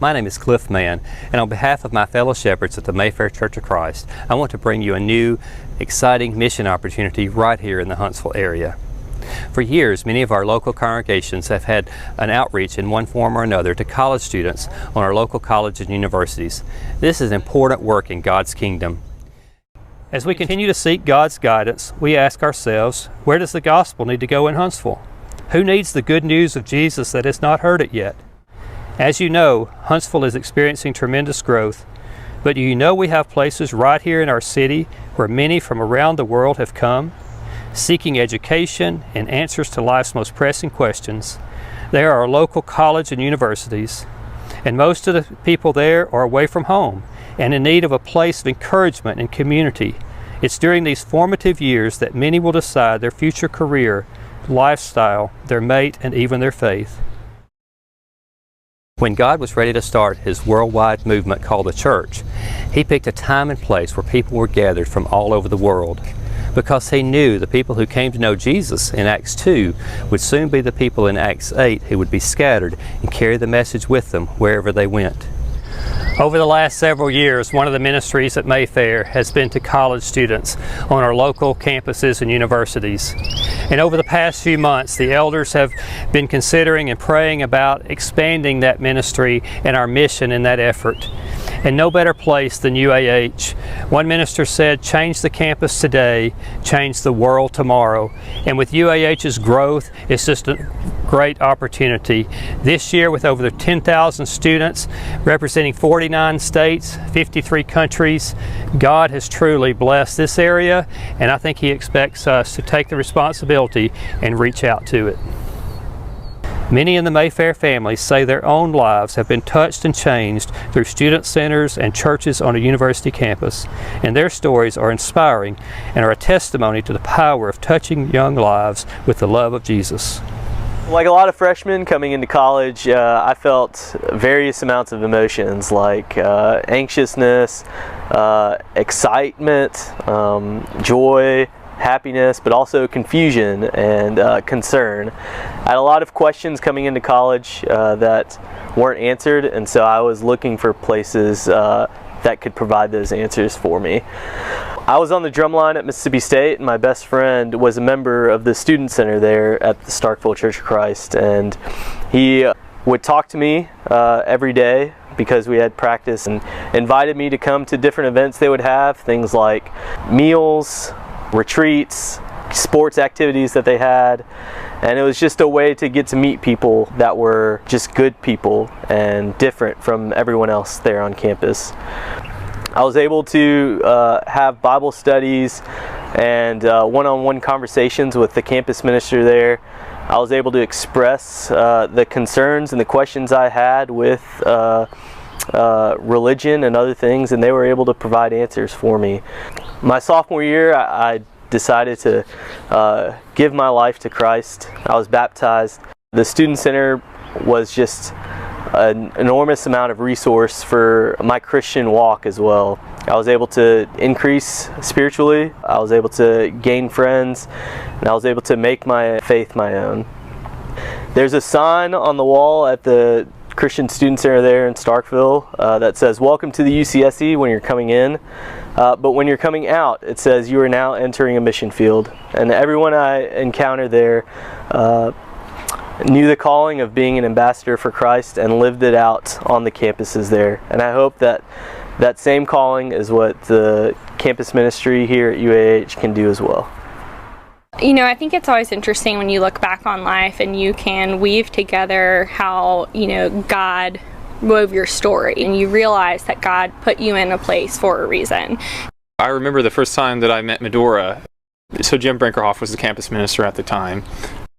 My name is Cliff Mann, and on behalf of my fellow shepherds at the Mayfair Church of Christ, I want to bring you a new, exciting mission opportunity right here in the Huntsville area. For years, many of our local congregations have had an outreach in one form or another to college students on our local colleges and universities. This is important work in God's kingdom. As we continue to seek God's guidance, we ask ourselves, where does the gospel need to go in Huntsville? Who needs the good news of Jesus that has not heard it yet? As you know, Huntsville is experiencing tremendous growth, but do you know we have places right here in our city where many from around the world have come, seeking education and answers to life's most pressing questions? There are local colleges and universities, and most of the people there are away from home and in need of a place of encouragement and community. It's during these formative years that many will decide their future career, lifestyle, their mate, and even their faith. When God was ready to start His worldwide movement called the Church, He picked a time and place where people were gathered from all over the world, because He knew the people who came to know Jesus in Acts 2 would soon be the people in Acts 8 who would be scattered and carry the message with them wherever they went. Over the last several years, one of the ministries at Mayfair has been to college students on our local campuses and universities. And over the past few months, the elders have been considering and praying about expanding that ministry and our mission in that effort. And no better place than UAH. One minister said, change the campus today, change the world tomorrow. And with UAH's growth, it's just a great opportunity. This year, with over 10,000 students representing 49 states, 53 countries, God has truly blessed this area, and I think He expects us to take the responsibility and reach out to it. Many in the Mayfair family say their own lives have been touched and changed through student centers and churches on a university campus, and their stories are inspiring and are a testimony to the power of touching young lives with the love of Jesus. Like a lot of freshmen coming into college, I felt various amounts of emotions like anxiousness, excitement, joy, happiness, but also confusion and concern. I had a lot of questions coming into college that weren't answered, and so I was looking for places that could provide those answers for me. I was on the drumline at Mississippi State, and my best friend was a member of the student center there at the Starkville Church of Christ, and he would talk to me every day because we had practice, and invited me to come to different events they would have, things like meals, retreats, sports activities that they had, and it was just a way to get to meet people that were just good people and different from everyone else there on campus. I was able to have Bible studies and one-on-one conversations with the campus minister there. I was able to express the concerns and the questions I had with religion and other things, and they were able to provide answers for me. My sophomore year, I decided to give my life to Christ. I was baptized. The student center was just an enormous amount of resource for my Christian walk as well. I was able to increase spiritually, I was able to gain friends, and I was able to make my faith my own. There's a sign on the wall at the Christian Student Center there in Starkville that says, "Welcome to the UCSC" when you're coming in, but when you're coming out, it says, "You are now entering a mission field." And everyone I encountered there knew the calling of being an ambassador for Christ and lived it out on the campuses there. And I hope that that same calling is what the campus ministry here at UAH can do as well. You know, I think it's always interesting when you look back on life and you can weave together how, God wove your story, and you realize that God put you in a place for a reason. I remember the first time that I met Medora. So Jim Brinkerhoff was the campus minister at the time.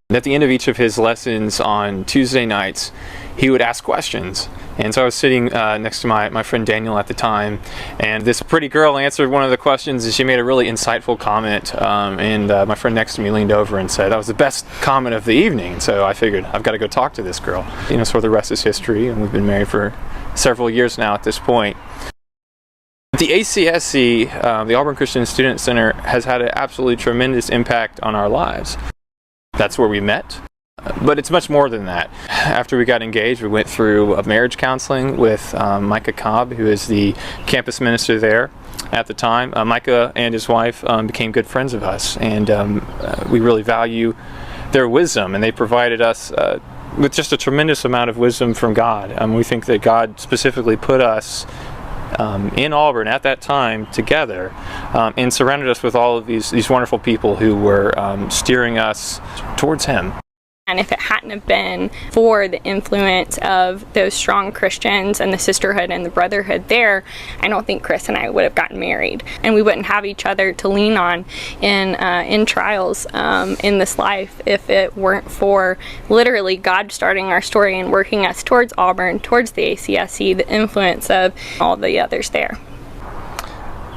And at the end of each of his lessons on Tuesday nights, he would ask questions. And so I was sitting next to my friend Daniel at the time, and this pretty girl answered one of the questions, and she made a really insightful comment, and my friend next to me leaned over and said, "That was the best comment of the evening." And so I figured, I've got to go talk to this girl. So the rest is history, and we've been married for several years now at this point. The ACSC, the Auburn Christian Student Center, has had an absolutely tremendous impact on our lives. That's where we met. But it's much more than that. After we got engaged, we went through a marriage counseling with Micah Cobb, who is the campus minister there at the time. Micah and his wife became good friends of us, and we really value their wisdom, and they provided us with just a tremendous amount of wisdom from God. We think that God specifically put us in Auburn at that time together and surrounded us with all of these wonderful people who were steering us towards Him. And if it hadn't have been for the influence of those strong Christians and the sisterhood and the brotherhood there, I don't think Chris and I would have gotten married, and we wouldn't have each other to lean on in trials in this life if it weren't for literally God starting our story and working us towards Auburn, towards the ACSC, the influence of all the others there.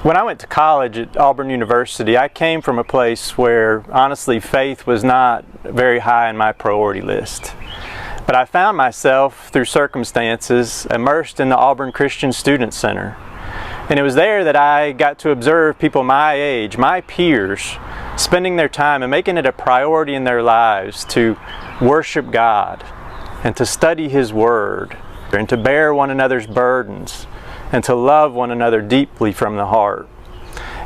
When I went to college at Auburn University, I came from a place where, honestly, faith was not very high on my priority list. But I found myself, through circumstances, immersed in the Auburn Christian Student Center. And it was there that I got to observe people my age, my peers, spending their time and making it a priority in their lives to worship God and to study His Word and to bear one another's burdens and to love one another deeply from the heart.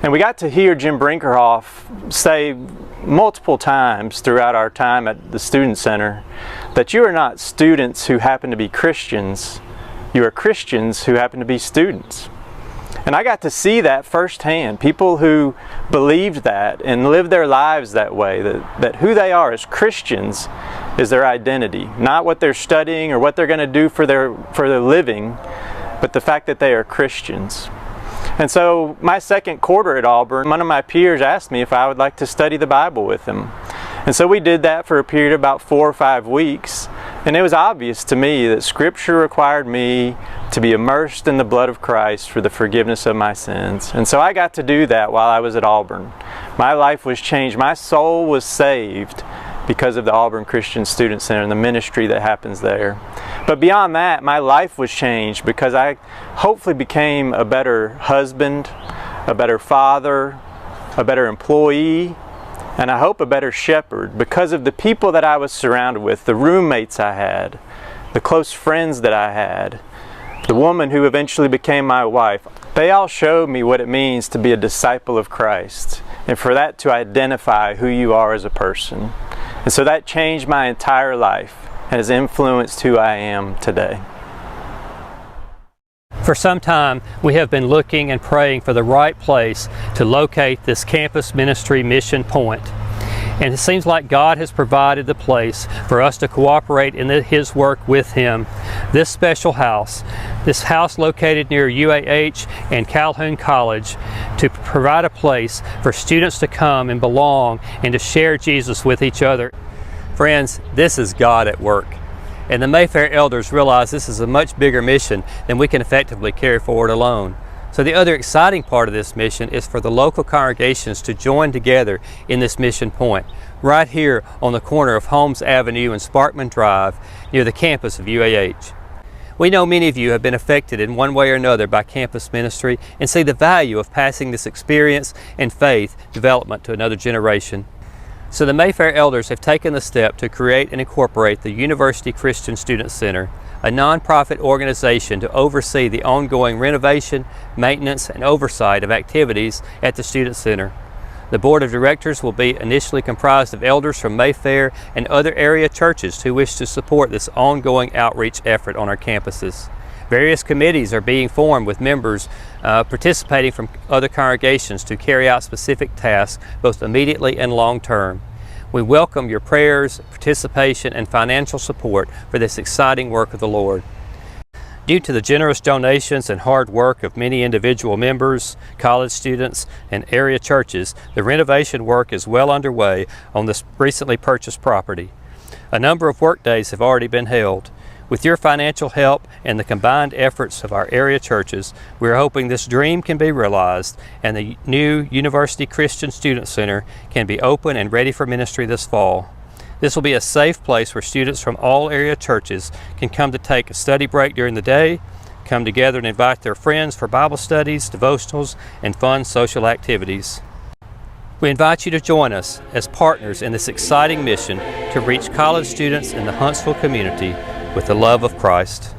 And we got to hear Jim Brinkerhoff say multiple times throughout our time at the Student Center that you are not students who happen to be Christians, you are Christians who happen to be students. And I got to see that firsthand, people who believed that and lived their lives that way, that who they are as Christians is their identity, not what they're studying or what they're going to do for their living, but the fact that they are Christians. And so my second quarter at Auburn, one of my peers asked me if I would like to study the Bible with him. And so we did that for a period of about 4 or 5 weeks. And it was obvious to me that Scripture required me to be immersed in the blood of Christ for the forgiveness of my sins. And so I got to do that while I was at Auburn. My life was changed. My soul was saved because of the Auburn Christian Student Center and the ministry that happens there. But beyond that, my life was changed because I hopefully became a better husband, a better father, a better employee, and I hope a better shepherd because of the people that I was surrounded with, the roommates I had, the close friends that I had, the woman who eventually became my wife. They all showed me what it means to be a disciple of Christ and for that to identify who you are as a person. And so that changed my entire life and has influenced who I am today. For some time, we have been looking and praying for the right place to locate this campus ministry mission point. And it seems like God has provided the place for us to cooperate in His work with Him. This special house, this house located near UAH and Calhoun College, to provide a place for students to come and belong and to share Jesus with each other. Friends, this is God at work. And the Mayfair elders realize this is a much bigger mission than we can effectively carry forward alone. So the other exciting part of this mission is for the local congregations to join together in this mission point, right here on the corner of Holmes Avenue and Sparkman Drive near the campus of UAH. We know many of you have been affected in one way or another by campus ministry and see the value of passing this experience and faith development to another generation. So the Mayfair elders have taken the step to create and incorporate the University Christian Student Center, a nonprofit organization to oversee the ongoing renovation, maintenance, and oversight of activities at the Student Center. The Board of Directors will be initially comprised of elders from Mayfair and other area churches who wish to support this ongoing outreach effort on our campuses. Various committees are being formed with members participating from other congregations to carry out specific tasks both immediately and long term. We welcome your prayers, participation, and financial support for this exciting work of the Lord. Due to the generous donations and hard work of many individual members, college students, and area churches, the renovation work is well underway on this recently purchased property. A number of work days have already been held. With your financial help and the combined efforts of our area churches, we are hoping this dream can be realized and the new University Christian Student Center can be open and ready for ministry this fall. This will be a safe place where students from all area churches can come to take a study break during the day, come together and invite their friends for Bible studies, devotionals, and fun social activities. We invite you to join us as partners in this exciting mission to reach college students in the Huntsville community with the love of Christ.